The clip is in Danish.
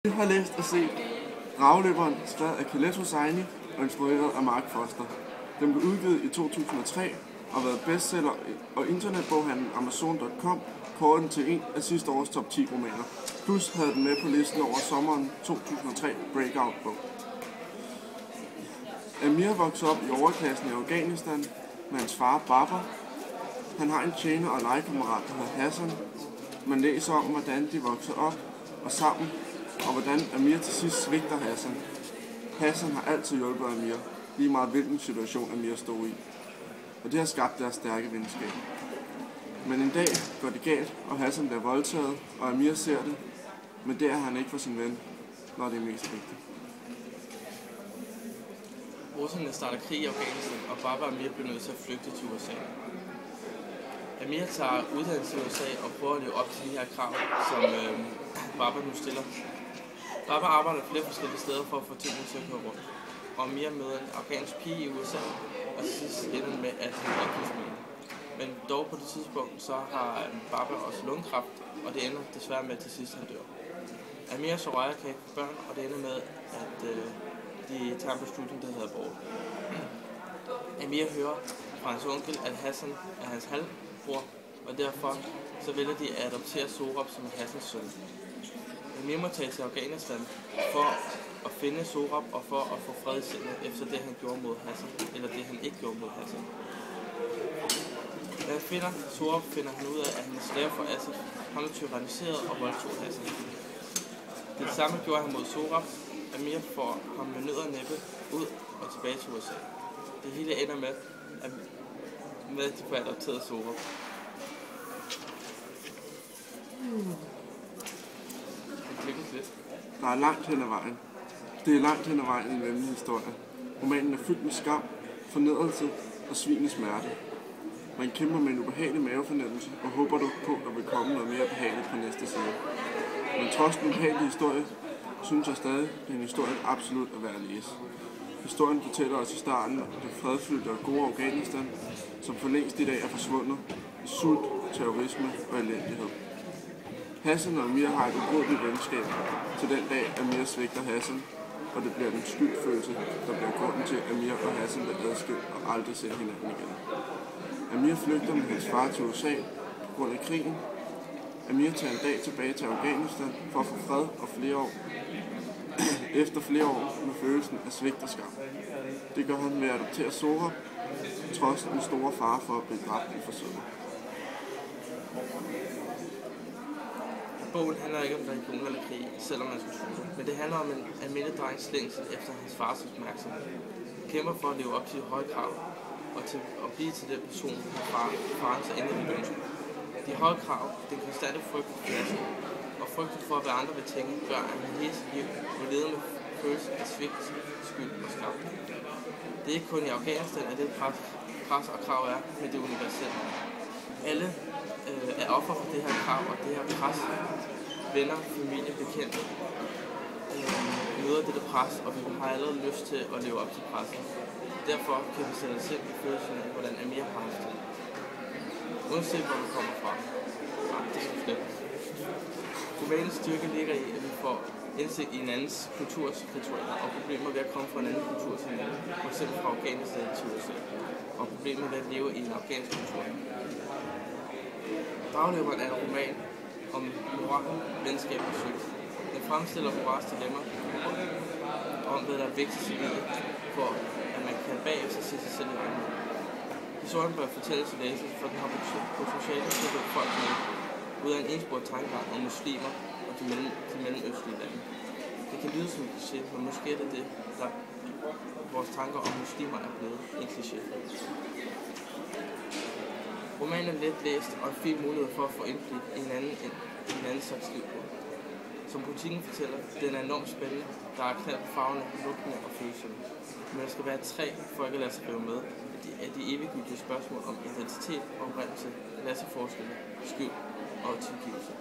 Jeg har læst og set Drageløberen, skrevet af Khaled Hosseini og instrueret af Mark Foster. Den blev udgivet i 2003 og har været bestseller, og internetboghandlen Amazon.com kårede den til en af sidste års top 10 romaner. Plus havde den med på listen over sommeren 2003 Breakout-bog. Amir voksede op i overklassen i Afghanistan med hans far Babar. Han har en tjener og legekammerat, der hedder Hassan. Man læser om, hvordan de voksede op og sammen, og hvordan Amir til sidst svigter Hassan. Hassan har altid hjulpet Amir, lige meget hvilken situation Amir stod i. Og det har skabt deres stærke venskab. Men en dag går det galt, og Hassan bliver voldtaget, og Amir ser det, men det er han ikke for sin ven, når det er mest vigtigt. Russerne starter krig i Afghanistan, og Babar og Amir bliver nødt til at flygte til USA. Amir tager uddannelse i USA og prøver at leve op til de her krav, som Babar nu stiller. Babar arbejder flere forskellige steder for at få tingene til at køre rundt. Og Amir møder en afghansk pige i USA, og til sidst ender med, at han er gift. Men dog på det tidspunkt, så har Babar også lungekræft, og det ender desværre med, at til sidst han dør. Amir så røger kan ikke få børn, og det ender med, at de tager en beslutning, der hedder abort. Amir hører fra hans onkel, at Hassan er hans halvbror, og derfor så vælger de at adoptere Sohrab som Hassans søn. Amir må tage til Afghanistan for at finde Sohrab og for at få fred i sindet efter det, han gjorde mod Hassan, eller det, han ikke gjorde mod Hassan. Da han finder Sohrab, finder han ud af, at han er slave for Assad, ham er tyranniseret og voldtog Hassan. Det samme gjorde han mod Sohrab. Amir får ham med nød og næppe ud og tilbage til USA. Det hele ender med, at de får adopteret Sohrab. Der er langt hen ad vejen. Det er langt hen ad vejen en venlig historie. Romanen er fyldt med skam, fornedrelse og svinende smerte. Man kæmper med en ubehagelig mavefornemmelse og håber du på, at der vil komme noget mere behageligt på næste side. Men trods den ubehagelige historie, synes jeg stadig, at det er en historie, der absolut er værd at læse. Historien fortæller os i starten det fredfyldte og gode Afghanistan, som for længst i dag er forsvundet i sult, terrorisme og elendighed. Hassan og Amir har et ubrydeligt venskab til den dag, Amir svigter Hassan, og det bliver den skyldfølelse, der bliver grunden til, at Amir og Hassan bliver adskilt og aldrig ser hinanden igen. Amir flygter med hans far til USA på grund af krigen. Amir tager en dag tilbage til Afghanistan for at få fred og efter flere år med følelsen af svigt og skam. Det gør han ved at adoptere Sohrab, trods den store fare for at blive dræbt i forsøget. Bogen handler ikke om religion eller krig, selvom man skulle tro det, men det handler om en almindelig drengs længsel efter hans fars opmærksomhed. Han kæmper for at leve op til de høje krav og til at blive til den person, faren så endelig vil ønske. De høje krav, den konstante frygt for klassen og frygten for, hvad andre vil tænke, gør, at han hele sit liv vil lede med følelsen af svigt, skyld og skam. Det er ikke kun i Afghanistan, at det pres og krav er, men det er universelt. Alle er offer for det her krav og det her pres. Venner, familie, bekendte møder dette pres, og vi har allerede lyst til at leve op til presset. Derfor kan vi sætte os selv i følelsen af, hvordan Amir har haft det. Uanset hvor vi kommer fra. Det er fedt. Romanens styrke ligger i, at vi får indsigt i en andens kulturs ritualer og problemer ved at komme fra en anden kultur til en anden, f.eks. fra Afghanistan til USA, og problemer ved at leve i en afghansk kultur. Drageløberen er en roman om moral, venskab og synd. Den fremstiller morals dilemma om, hvad der er vigtigst i livet, for at man kan bagefter se sig selv i øjnene. Historien bør fortælles til læser, for den har potentiale til at få folk med, ud af en ensporet tankegang om muslimer og de mellemøstlige lande. Det kan lyde som en kliché, men måske er det der vores tanker om muslimer er blevet en kliché. Romanen er let læst og en fin mulighed for at få indblik i en anden slags liv. Som politikken fortæller, den er enormt spændende, der er knald på farverne, lugtene og følelserne. Men der skal være tre for at lade sig rive med af de eviggyldige spørgsmål om identitet, oprindelse, klasseforskelle, skyld og tilgivelse.